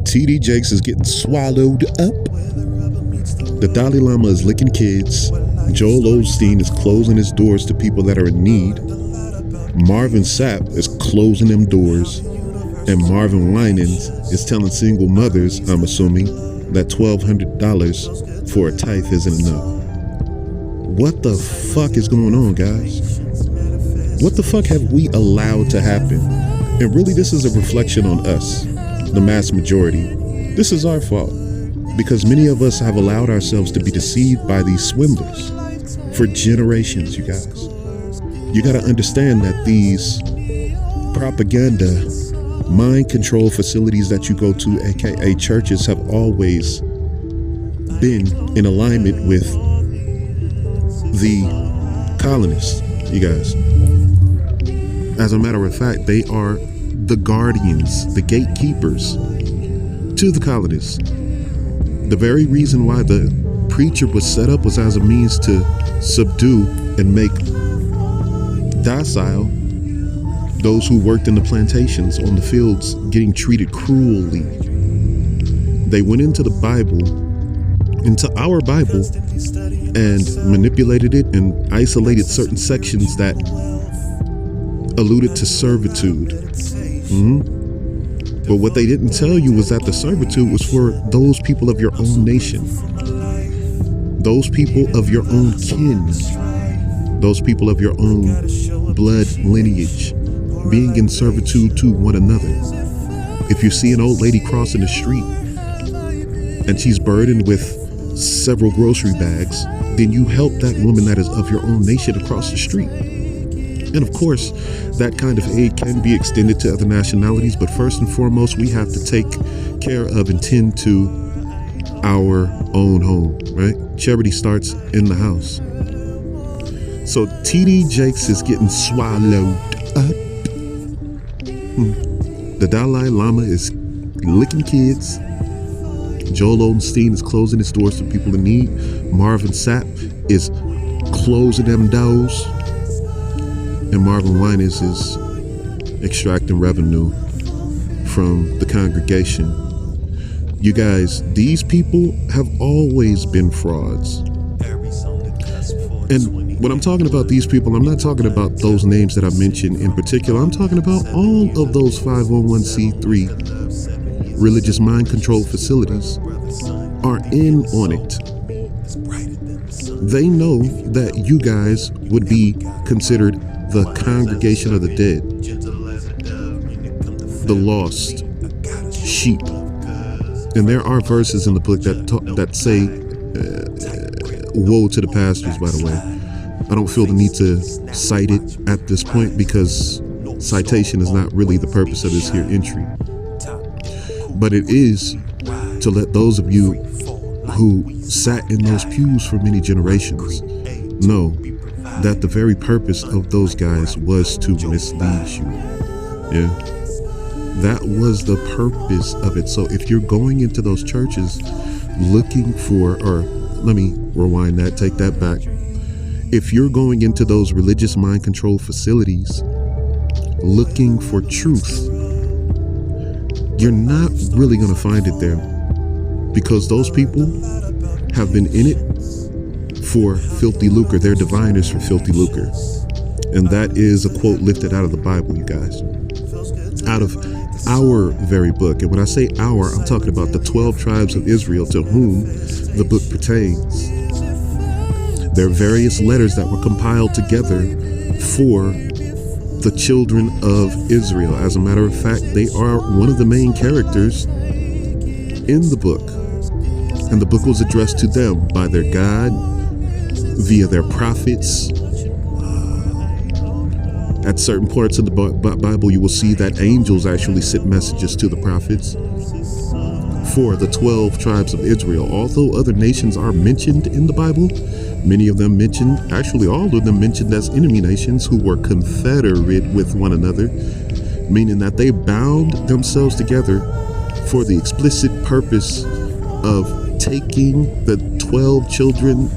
TD Jakes is getting swallowed up. The Dalai Lama is licking kids. Joel Osteen is closing his doors to people that are in need. Marvin Sapp is closing them doors. And Marvin Winans is telling single mothers, I'm assuming, that $1,200 for a tithe isn't enough. What the fuck is going on, guys? What the fuck have we allowed to happen? And really, this is a reflection on us, the mass majority. This is our fault, because many of us have allowed ourselves to be deceived by these swindlers for generations, you guys. You got to understand that these propaganda, mind control facilities that you go to, aka churches, have always been in alignment with the colonists, you guys. As a matter of fact, they are the guardians, the gatekeepers to the colonists. The very reason why the preacher was set up was as a means to subdue and make docile those who worked in the plantations, on the fields, getting treated cruelly. They went into the Bible, into our Bible, and manipulated it and isolated certain sections that alluded to servitude. But what they didn't tell you was that the servitude was for those people of your own nation, those people of your own kin, those people of your own blood lineage, being in servitude to one another. If you see an old lady crossing the street and she's burdened with several grocery bags, then you help that woman that is of your own nation across the street. And of course, that kind of aid can be extended to other nationalities, but first and foremost, we have to take care of and tend to our own home, right? Charity starts in the house. So TD Jakes is getting swallowed up. The Dalai Lama is licking kids. Joel Osteen is closing his doors to people in need. Marvin Sapp is closing them doors. And Marvin Winans is extracting revenue from the congregation. You guys, these people have always been frauds. And when I'm talking about these people, I'm not talking about those names that I mentioned in particular. I'm talking about all of those 501c3 religious mind control facilities are in on it. They know that you guys would be considered the congregation of the dead, the lost sheep. And there are verses in the book that say, woe to the pastors, by the way. I don't feel the need to cite it at this point because citation is not really the purpose of this here entry. But it is to let those of you who sat in those pews for many generations know that the very purpose of those guys was to mislead you. Yeah. That was the purpose of it. So if you're going into those churches looking for, or let me rewind that, take that back. If you're going into those religious mind control facilities looking for truth, you're not really going to find it there, because those people have been in it for filthy lucre. They're diviners for filthy lucre. And that is a quote lifted out of the Bible, you guys. Out of our very book. And when I say our, I'm talking about the 12 tribes of Israel to whom the book pertains. There are various letters that were compiled together for the children of Israel. As a matter of fact, they are one of the main characters in the book. And the book was addressed to them by their God, via their prophets. At certain parts of the Bible, you will see that angels actually sent messages to the prophets for the 12 tribes of Israel. Although other nations are mentioned in the Bible, many of them mentioned, actually all of them mentioned as enemy nations who were confederate with one another, meaning that they bound themselves together for the explicit purpose of taking the 12 children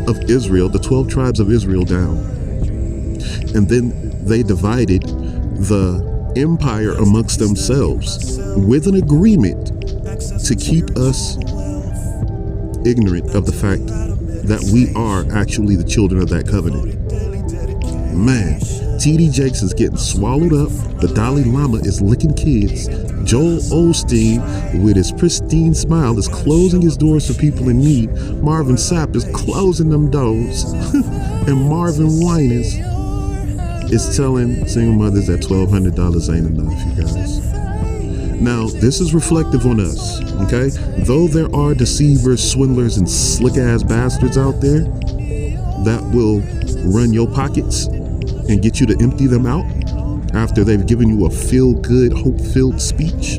of Israel, the 12 tribes of Israel down. And then they divided the empire amongst themselves with an agreement to keep us ignorant of the fact that we are actually the children of that covenant. Man, TD Jakes is getting swallowed up. The Dalai Lama is licking kids. Joel Osteen, with his pristine smile, is closing his doors for people in need. Marvin Sapp is closing them doors. And Marvin Winans is telling single mothers that $1,200 ain't enough, you guys. Now, this is reflective on us, okay? Though there are deceivers, swindlers, and slick-ass bastards out there that will run your pockets and get you to empty them out after they've given you a feel-good, hope-filled speech,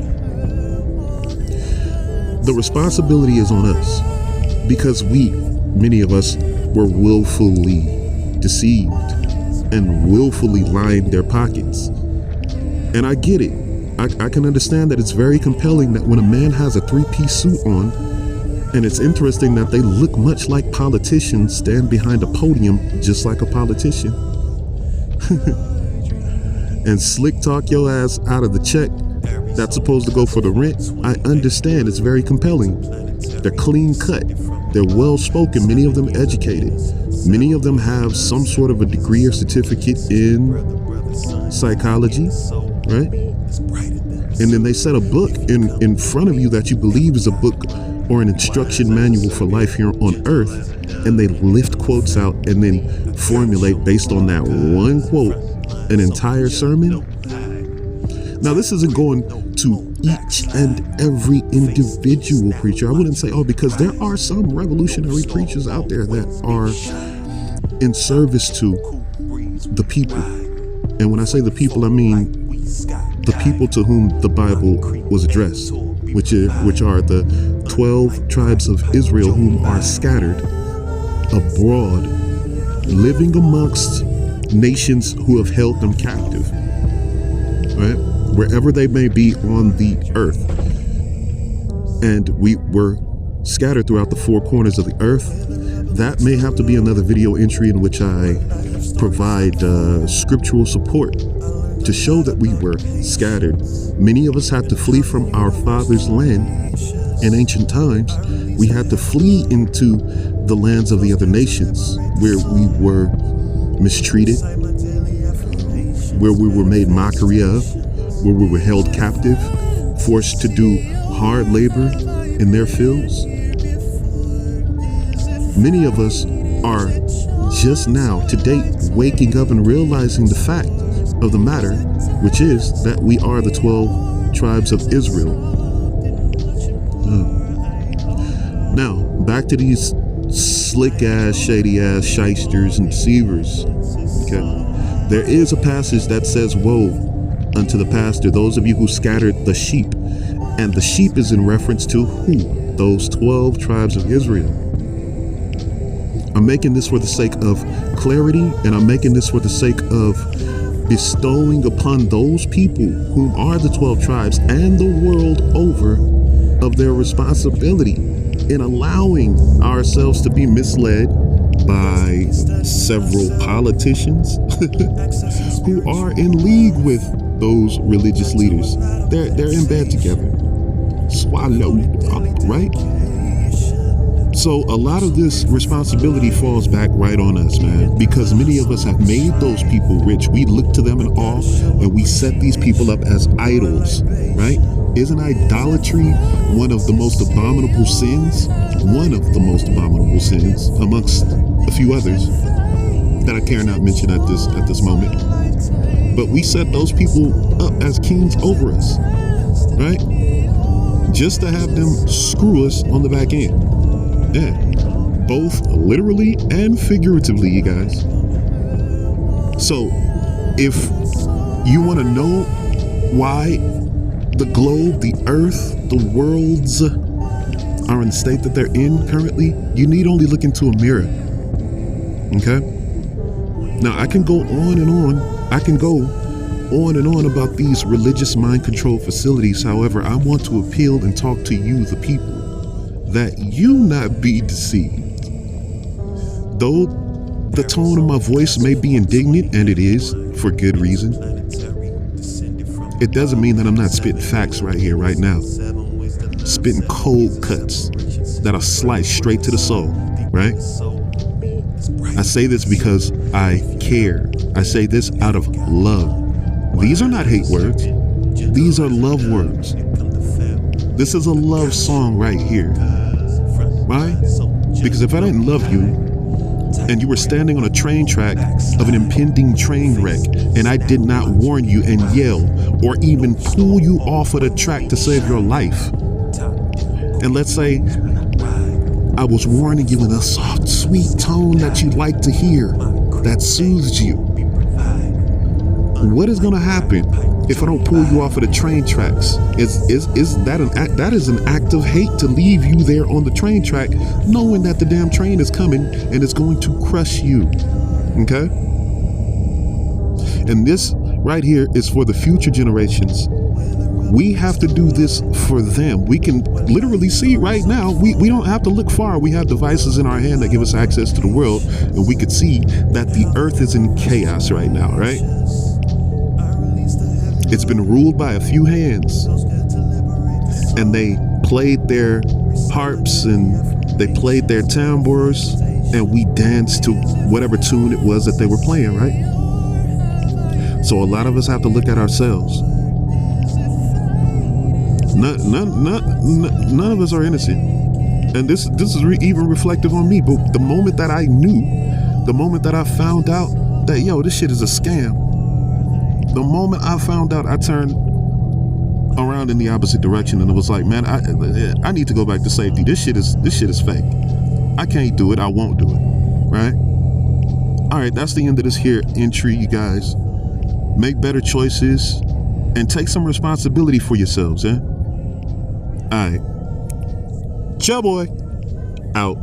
the responsibility is on us because many of us, were willfully deceived and willfully lined their pockets. And I get it. I can understand that it's very compelling that when a man has a three-piece suit on, and it's interesting that they look much like politicians, stand behind a podium just like a politician, and slick talk your ass out of the check that's supposed to go for the rent. I understand it's very compelling. They're clean cut. They're well spoken. Many of them educated. Many of them have some sort of a degree or certificate in psychology, right? And then they set a book in front of you that you believe is a book or an instruction manual for life here on earth, and they lift quotes out and then formulate based on that one quote an entire sermon. Now, this isn't going to each and every individual preacher. I wouldn't say, because there are some revolutionary preachers out there that are in service to the people. And when I say the people, I mean the people to whom the Bible was addressed, which are the 12 tribes of Israel, whom are scattered abroad, living amongst nations who have held them captive, right? Wherever they may be on the earth. And we were scattered throughout the four corners of the earth. That may have to be another video entry in which I provide scriptural support to show that we were scattered. Many of us had to flee from our father's land in ancient times. We had to flee into the lands of the other nations where we were mistreated, where we were made mockery of, where we were held captive, forced to do hard labor in their fields. Many of us are just now, to date, waking up and realizing the fact of the matter, which is that we are the 12 tribes of Israel. Now, back to these slick-ass, shady-ass shysters and deceivers. Okay, there is a passage that says, "Woe unto the pastor, those of you who scattered the sheep." And the sheep is in reference to who? Those 12 tribes of Israel. I'm making this for the sake of clarity, and I'm making this for the sake of bestowing upon those people whom are the 12 tribes and the world over of their responsibility in allowing ourselves to be misled by several politicians who are in league with those religious leaders. They're in bed together, swallowed up, right? So a lot of this responsibility falls back right on us, man, because many of us have made those people rich. We look to them in awe, and we set these people up as idols, right? Isn't idolatry one of the most abominable sins? One of the most abominable sins, amongst a few others that I care not mention at this moment. But we set those people up as kings over us, right? Just to have them screw us on the back end. Yeah, both literally and figuratively, you guys. So if you want to know why the globe, the earth, the worlds are in the state that they're in currently, you need only look into a mirror. Okay? Now, I can go on and on. I can go on and on about these religious mind control facilities. However, I want to appeal and talk to you, the people, that you not be deceived. Though the tone of my voice may be indignant, and it is for good reason, it doesn't mean that I'm not spitting facts right here, right now. Spitting cold cuts that'll slice straight to the soul, right? I say this because I care. I say this out of love. These are not hate words. These are love words. This is a love song right here. Why? Because if I didn't love you, and you were standing on a train track of an impending train wreck, and I did not warn you and yell or even pull you off of the track to save your life, and let's say I was warning you in a soft, sweet tone that you'd like to hear, that soothes you, what is going to happen if I don't pull you off of the train tracks? Is that an act? That is an act of hate to leave you there on the train track, knowing that the damn train is coming and it's going to crush you. Okay? And this right here is for the future generations. We have to do this for them. We can literally see right now. We don't have to look far. We have devices in our hand that give us access to the world, and we could see that the earth is in chaos right now, right? It's been ruled by a few hands, and they played their harps and they played their tambours, and we danced to whatever tune it was that they were playing, right? So a lot of us have to look at ourselves. None of us are innocent, and this is even reflective on me. But the moment that I knew, the moment that I found out that this shit is a scam, the moment I found out, I turned around in the opposite direction, and it was like, man, I need to go back to safety. This shit is fake. I can't do it. I won't do it. Right? All right, that's the end of this here entry, you guys. Make better choices and take some responsibility for yourselves, eh? All right. Ciao, boy. Out.